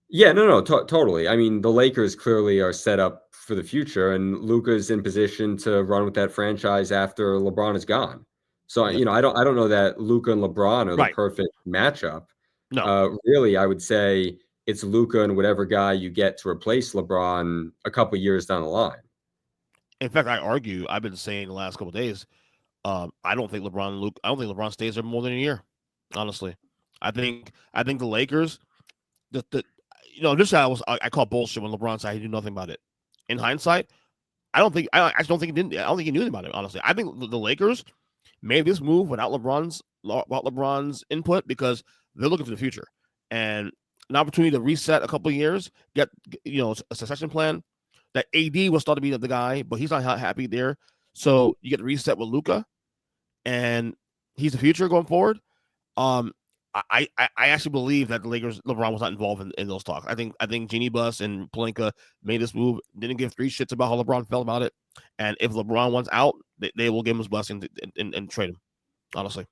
Yeah, no, totally. I mean, the Lakers clearly are set up for the future, and Luka's in position to run with that franchise after LeBron is gone. So, Yep. I don't know that Luka and LeBron are the Right. perfect matchup. No. Really, I would say it's Luka and whatever guy you get to replace LeBron a couple years down the line. In fact, I've been saying the last couple of days, I don't think LeBron stays there more than a year. Honestly, I think the Lakers, this I call bullshit when LeBron said he knew nothing about it. In hindsight, I actually don't think he didn't. I don't think he knew anything about it. Honestly, I think the Lakers made this move without LeBron's input because they're looking to the future and an opportunity to reset a couple of years, get a succession plan. That AD will start to be the guy, but he's not happy there. So you get the reset with Luka, and he's the future going forward. I actually believe that the Lakers, LeBron was not involved in those talks. I think Jeannie Buss and Pelinka made this move, didn't give three shits about how LeBron felt about it, and if LeBron wants out, they will give him his blessing and trade him. Honestly,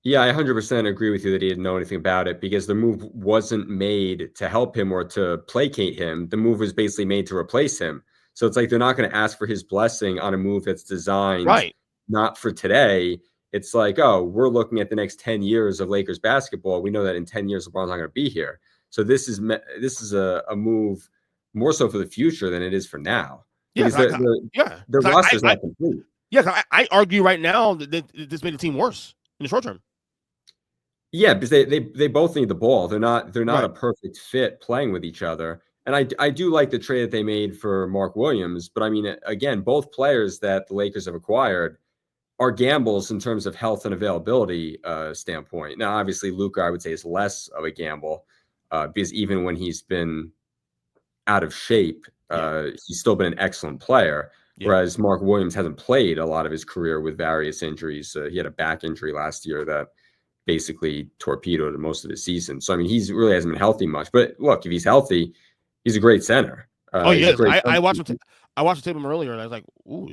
yeah, I 100% agree with you that he didn't know anything about it because the move wasn't made to help him or to placate him. The move was basically made to replace him. So it's like they're not going to ask for his blessing on a move that's designed right? Not for today. It's like, oh, we're looking at the next 10 years of Lakers basketball. We know that in 10 years, LeBron's not going to be here. So this is a move more so for the future than it is for now. Yeah, Because the roster's not complete. Yeah, I argue right now that this made the team worse in the short term. Yeah, because they both need the ball. They're not Right. a perfect fit playing with each other. And I do like the trade that they made for Mark Williams, but I mean, again, both players that the Lakers have acquired are gambles in terms of health and availability standpoint. Now, obviously, Luka, I would say, is less of a gamble because even when he's been out of shape, he's still been an excellent player. Yeah. Whereas Mark Williams hasn't played a lot of his career with various injuries. He had a back injury last year that basically torpedoed most of his season. So, I mean, he's really hasn't been healthy much. But look, if he's healthy, he's a great center. Yes. I watched him. I watched the tape of him earlier, and I was like, "Ooh,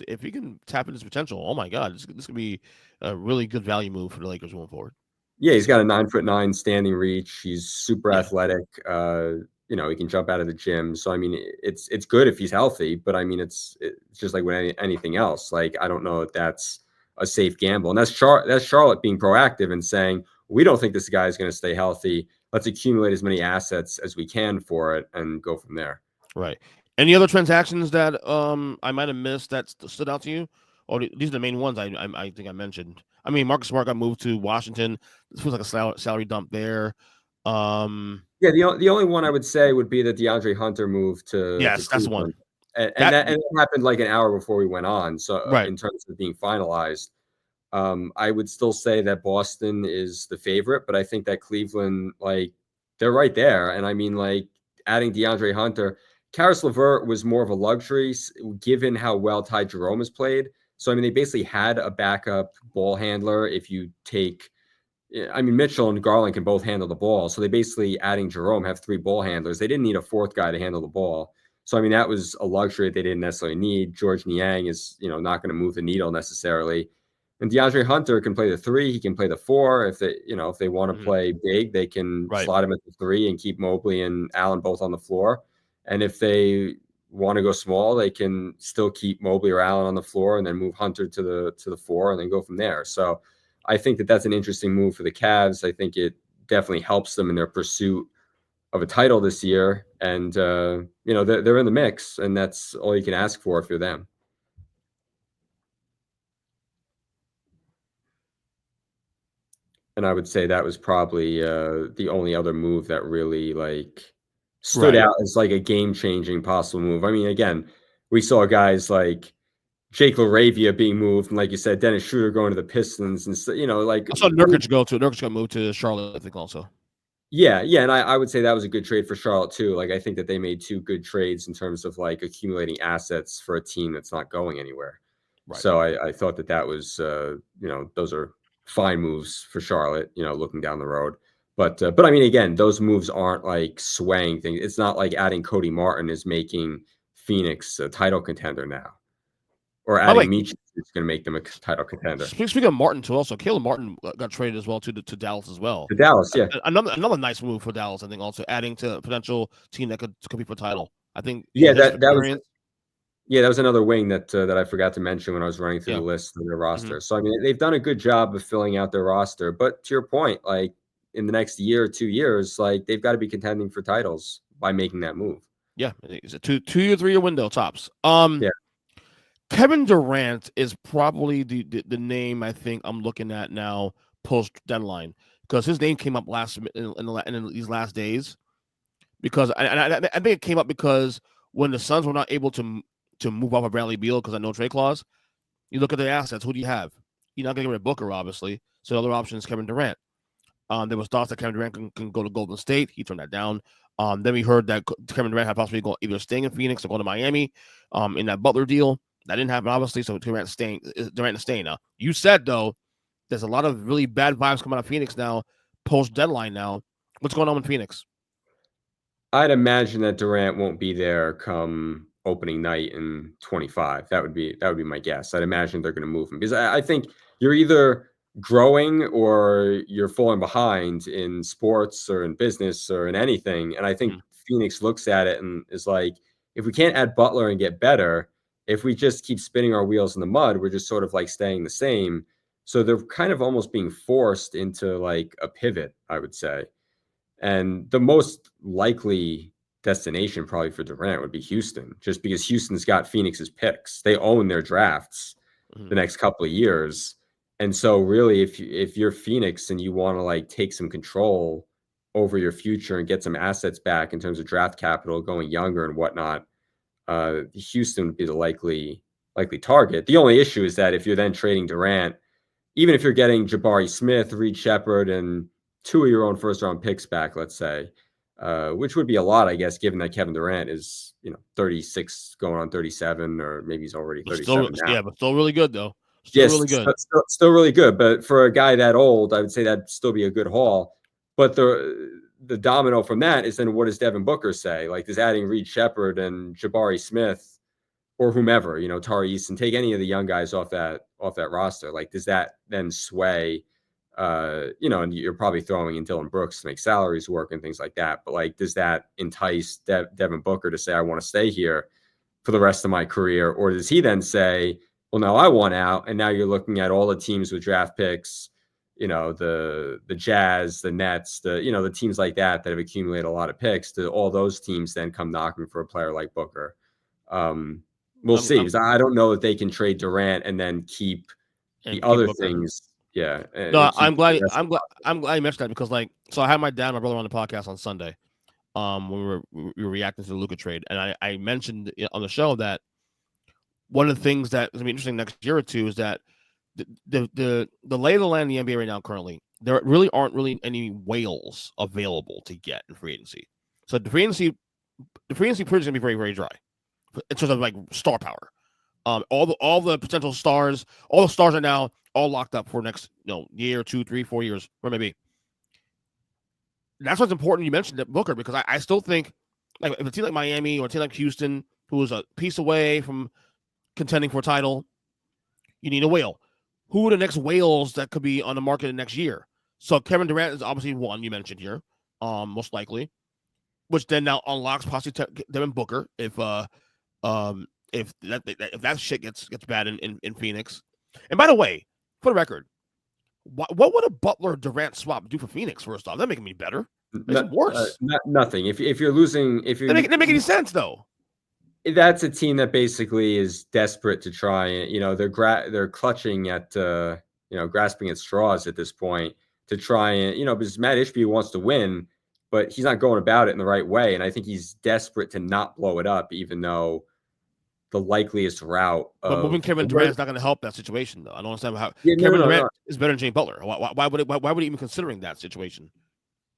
if he can tap into his potential, oh my god, this could be a really good value move for the Lakers going forward." Yeah, he's got a 9'9" standing reach. He's super athletic. He can jump out of the gym. So I mean, it's good if he's healthy, but I mean, it's just like with anything else. Like I don't know if that's a safe gamble, and that's Charlotte being proactive and saying we don't think this guy is going to stay healthy. Let's accumulate as many assets as we can for it and go from there. Right. Any other transactions that I might have missed that stood out to you? Or these are the main ones I think I mentioned. I mean, Marcus Smart got moved to Washington. This feels like a salary dump there. Yeah, the only one I would say would be the DeAndre Hunter move to that's one. And that happened like an hour before we went on. So right. In terms of being finalized, I would still say that Boston is the favorite, but I think that Cleveland, like, they're right there. And I mean, like, adding DeAndre Hunter, Karis LeVert was more of a luxury given how well Ty Jerome has played. So, I mean, they basically had a backup ball handler. If you take, I mean, Mitchell and Garland can both handle the ball. So they basically, adding Jerome, have three ball handlers. They didn't need a fourth guy to handle the ball. So, I mean, that was a luxury that they didn't necessarily need. George Niang is, not going to move the needle necessarily. And DeAndre Hunter can play the three. He can play the four. If they want to play big, they can slot him at the three and keep Mobley and Allen both on the floor. And if they want to go small, they can still keep Mobley or Allen on the floor and then move Hunter to the four and then go from there. So I think that that's an interesting move for the Cavs. I think it definitely helps them in their pursuit of a title this year. And, they're in the mix, and that's all you can ask for if you're them. And I would say that was probably the only other move that really stood out as like a game-changing possible move. I mean, again, we saw guys like Jake LaRavia being moved, and like you said, Dennis Schroeder going to the Pistons, and I saw Nurkic go to Nurkic got moved to Charlotte, I think also. Yeah, and I would say that was a good trade for Charlotte too. Like I think that they made two good trades in terms of like accumulating assets for a team that's not going anywhere. Right. So I thought that was those are fine moves for Charlotte, looking down the road. But I mean, again, those moves aren't like swaying things. It's not like adding Cody Martin is making Phoenix a title contender now, or adding Meach is going to make them a title contender. Speaking of Martin, too, also Caleb Martin got traded as well to Dallas as well. To Dallas, yeah. Another nice move for Dallas, I think. Also adding to a potential team that could compete for title. I think. Yeah, that was. Yeah, that was another wing that I forgot to mention when I was running through Yeah. the list of their roster. Mm-hmm. So I mean, they've done a good job of filling out their roster. But to your point, like in the next year or 2 years, like they've got to be contending for titles by making that move. Yeah, it's a 2 year, 3 year window tops. Yeah. Kevin Durant is probably the name I think I'm looking at now post deadline, because his name came up in these last days, because I think it came up because when the Suns were not able to move off of Bradley Beal because of no trade clause, you look at the assets. Who do you have? You're not going to get rid of Booker, obviously. So the other option is Kevin Durant. There was thoughts that Kevin Durant can go to Golden State. He turned that down. Then we heard that Kevin Durant had possibly go either staying in Phoenix or going to Miami in that Butler deal. That didn't happen, obviously, so Durant is staying now. You said, though, there's a lot of really bad vibes coming out of Phoenix now, post-deadline now. What's going on with Phoenix? I'd imagine that Durant won't be there come opening night in 25. That would be my guess. I'd imagine they're going to move him because I think you're either growing or you're falling behind in sports or in business or in anything. And I think Phoenix looks at it and is like, if we can't add Butler and get better, if we just keep spinning our wheels in the mud, we're just sort of like staying the same. So they're kind of almost being forced into like a pivot, I would say. And the most likely destination probably for Durant would be Houston, just because Houston's got Phoenix's picks. They own their drafts the next couple of years. And so really if you're Phoenix and you want to like take some control over your future and get some assets back in terms of draft capital going younger and whatnot, Houston would be the likely target. The only issue is that if you're then trading Durant, even if you're getting Jabari Smith, Reed Shepard, and 2 of your own first-round picks back, let's say, which would be a lot, I guess, given that Kevin Durant is 36 going on 37, or maybe he's already 37 now. Yeah, but still really good, though. Really good. Still really good. But for a guy that old, I would say that'd still be a good haul. But the domino from that is then what does Devin Booker say? Like, does adding Reed Shepard and Jabari Smith or whomever, Tari Easton, take any of the young guys off that roster, like, does that then sway, and you're probably throwing in Dylan Brooks to make salaries work and things like that. But like, does that entice Devin Booker to say, I want to stay here for the rest of my career? Or does he then say, well, no, I want out. And now you're looking at all the teams with draft picks, the Jazz, the Nets, the teams like that have accumulated a lot of picks. Do all those teams then come knocking for a player like Booker? We'll see. Because I don't know if they can trade Durant and then keep the other things. Yeah. No, I'm glad you mentioned that, because so I had my dad and my brother on the podcast on Sunday, when we were reacting to the Luka trade, and I mentioned on the show that one of the things that is going to be interesting next year or two is that the lay of the land in the NBA right now currently, there really aren't any whales available to get in free agency. So the free agency period is going to be very, very dry in terms of like star power. All the potential stars, all the stars are now all locked up for next year, 2, 3, 4 years, where maybe. That's what's important. You mentioned that Booker, because I still think, like, if a team like Miami or a team like Houston, who is a piece away from contending for a title, you need a whale. Who are the next whales that could be on the market next year? So Kevin Durant is obviously one you mentioned here, most likely, which then now unlocks possibly Devin Booker if that shit gets bad in Phoenix. And by the way, for the record, what would a Butler Durant swap do for Phoenix? First off, that making me better. It's worse. Nothing. If you're losing, it doesn't make any sense though. That's a team that basically is desperate to try and they're clutching at grasping at straws at this point to try and because Matt Ishbia wants to win, but he's not going about it in the right way, and I think he's desperate to not blow it up, even though the likeliest route. But moving Kevin Durant is not going to help that situation, though. I don't understand how Kevin Durant is better than Jimmy Butler. Why would he even considering that situation?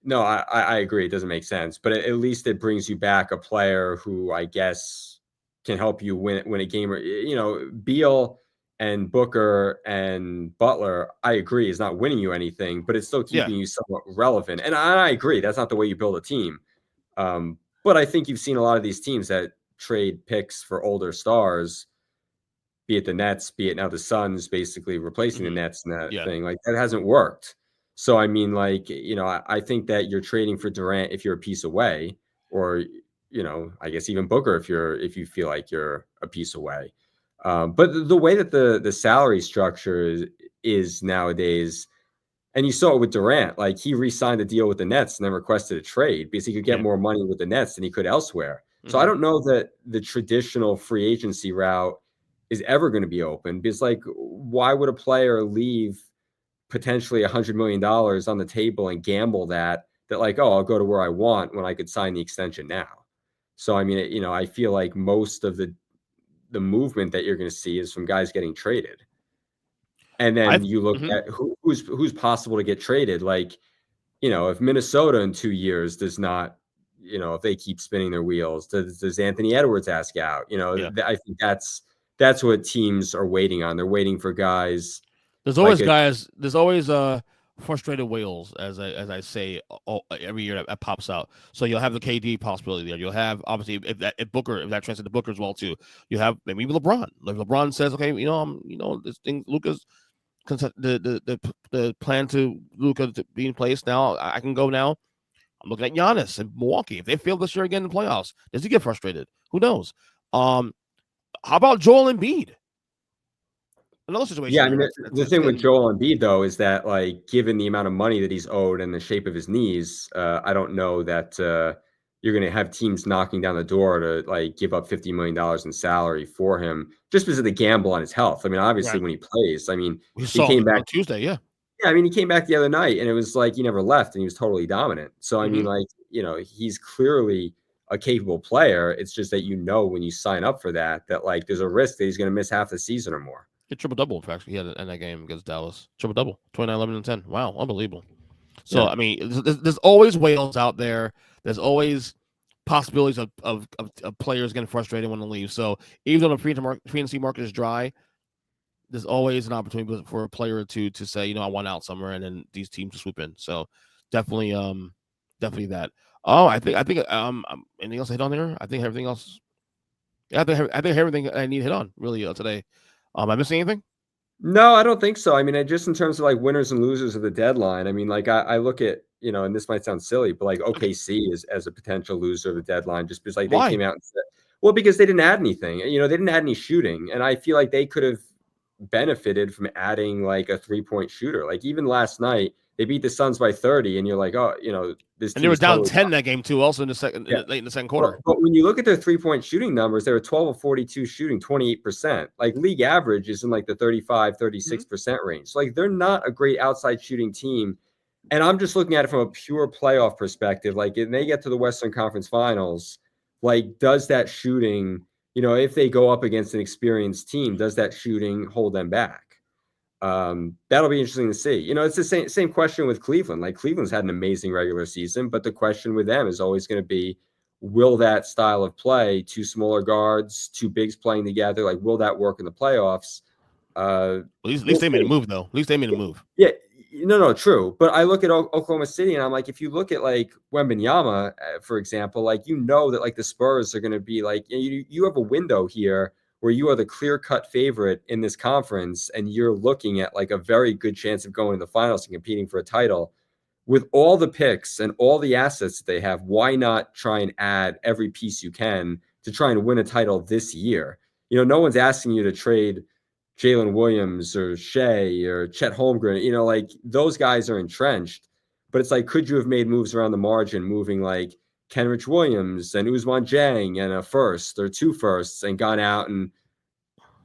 No, I agree. It doesn't make sense, but at least it brings you back a player who I guess can help you win a game. Beal and Booker and Butler, I agree, is not winning you anything, but it's still keeping you somewhat relevant. And I agree, that's not the way you build a team. But I think you've seen a lot of these teams that trade picks for older stars, be it the Nets, be it now the Suns, basically replacing the Nets and that thing. Like, that hasn't worked. So, I mean, like, I think that you're trading for Durant if you're a piece away, or I guess even Booker if you feel like you're a piece away. But the way that the salary structure is nowadays, and you saw it with Durant, like he re-signed a deal with the Nets and then requested a trade because he could get more money with the Nets than he could elsewhere. So I don't know that the traditional free agency route is ever going to be open because, like, why would a player leave potentially $100 million on the table and gamble that like, oh, I'll go to where I want when I could sign the extension now? So, I mean, I feel like most of the movement that you're going to see is from guys getting traded. And then you look at who's possible to get traded. Like, if Minnesota in 2 years does not, if they keep spinning their wheels, does Anthony Edwards ask out? I think that's what teams are waiting on. They're waiting for guys. There's always guys. There's always frustrated whales, as I say every year that pops out. So you'll have the KD possibility there. You'll have obviously if that translates to Booker as well too. You have maybe LeBron. Like LeBron says, okay, this thing Luka's the plan to Luka to be in place now. I can go now. I'm looking at Giannis in Milwaukee. If they fail this year again in the playoffs, does he get frustrated? Who knows? How about Joel Embiid? Another situation. Yeah, I mean, the thing with Joel Embiid, though, is that, like, given the amount of money that he's owed and the shape of his knees, I don't know that you're going to have teams knocking down the door to, like, give up $50 million in salary for him just because of the gamble on his health. I mean, obviously, when he plays, I mean, he came back on Tuesday, yeah. Yeah, I mean, he came back the other night, and it was like he never left, and he was totally dominant. So, I mean, like, he's clearly a capable player. It's just that when you sign up for that, like, there's a risk that he's going to miss half the season or more. Triple-double, in fact. He had in that game against Dallas. Triple-double. 29, 11, and 10. Wow, unbelievable. So, I mean, there's always whales out there. There's always possibilities of players getting frustrated when they leave. So, even though the free agency market is dry, there's always an opportunity for a player to say, I want out somewhere, and then these teams to swoop in. So, definitely that. Oh, I think anything else to hit on there? I think everything else. Yeah, I think everything I need to hit on really today. Am I missing anything? No, I don't think so. I mean, just in terms of like winners and losers of the deadline, I mean, like I look at, and this might sound silly, but like OKC is as a potential loser of the deadline just because like they came out and said, well, because they didn't add anything. They didn't add any shooting. And I feel like they could have benefited from adding like a 3-point shooter. Like even last night, they beat the Suns by 30, and you're like, oh, this. And they were down 10 that game too. Also in the second, late in the second quarter. But when you look at their 3-point shooting numbers, they were 12 of 42 shooting, 28%. Like league average is in like the 35, 36% range. So, like they're not a great outside shooting team. And I'm just looking at it from a pure playoff perspective. Like when they get to the Western Conference Finals, like does that shooting, if they go up against an experienced team, does that shooting hold them back? That'll be interesting to see. It's the same question with Cleveland. Like Cleveland's had an amazing regular season, but the question with them is always going to be, will that style of play, two smaller guards, two bigs playing together, like will that work in the playoffs? At least they made a move, though. At least they made a move. Yeah, no, true. But I look at Oklahoma City, and I'm like, if you look at like Wembanyama, for example, like that like the Spurs are going to be like, you have a window here where you are the clear-cut favorite in this conference, and you're looking at like a very good chance of going to the finals and competing for a title. With all the picks and all the assets that they have, why not try and add every piece you can to try and win a title this year? No one's asking you to trade Jalen Williams or Shea or Chet Holmgren. Like those guys are entrenched. But it's like, could you have made moves around the margin, moving like Kenrich Williams and Ousmane Dieng and a first or two firsts and gone out and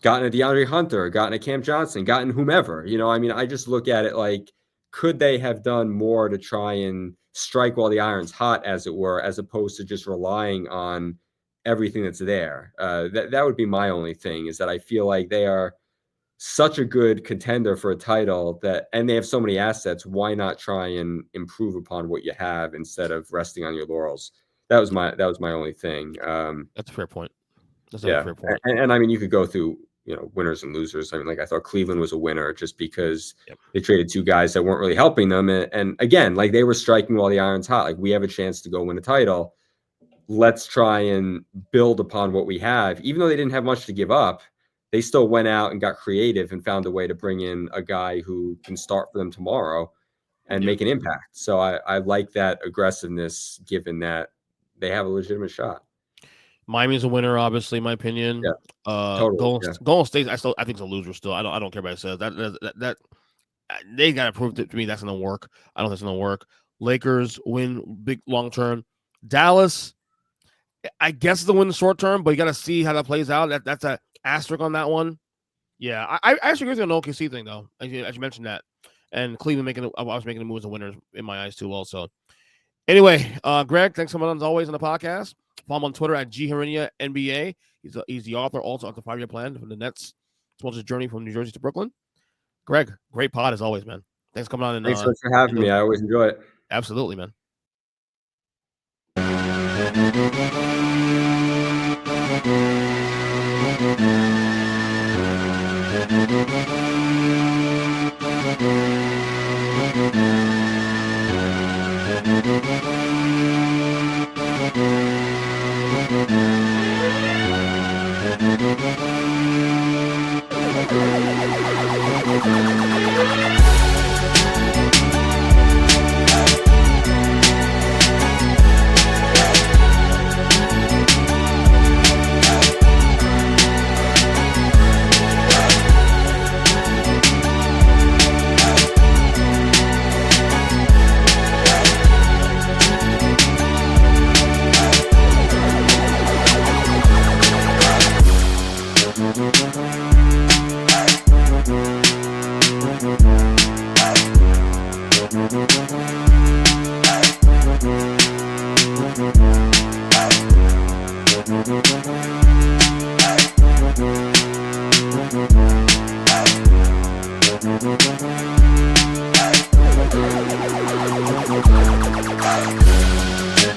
gotten a DeAndre Hunter, gotten a Cam Johnson, gotten whomever, I mean, I just look at it like, could they have done more to try and strike while the iron's hot, as it were, as opposed to just relying on everything that's there? That would be my only thing, is that I feel like they are such a good contender for a title and they have so many assets. Why not try and improve upon what you have instead of resting on your laurels? That was my only thing. That's a fair point. That's a fair point. And I mean, you could go through, winners and losers. I mean, like I thought Cleveland was a winner just because they traded two guys that weren't really helping them. And again, like they were striking while the iron's hot. Like we have a chance to go win a title. Let's try and build upon what we have. Even though they didn't have much to give up, they still went out and got creative and found a way to bring in a guy who can start for them tomorrow and make an impact. So I like that aggressiveness, given that they have a legitimate shot. Miami's a winner, obviously, in my opinion. Yeah, totally. Golden State, I think it's a loser still. I don't care about it says that they got to prove to me that's going to work. I don't think it's going to work. Lakers win big long term. Dallas, I guess they'll win the short term, but you got to see how that plays out. That's an asterisk on that one. Yeah, I actually agree with the OKC thing though. As you mentioned that, and Cleveland I was making the moves as a winner in my eyes too. Also, anyway, Greg, thanks so much as always on the podcast. Follow him on Twitter at G Hrinya NBA. He's the author also of the 5-year plan from the Nets, as well as his journey from New Jersey to Brooklyn. Greg, great pod as always, man. Thanks for coming on. Thanks so much for having me. I always enjoy it. Absolutely, man.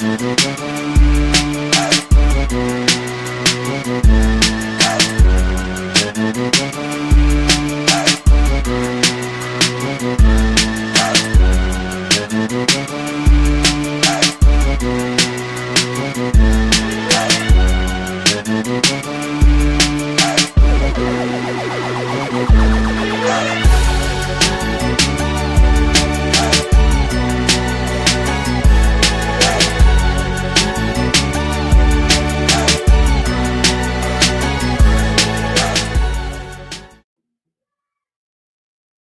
Thank you.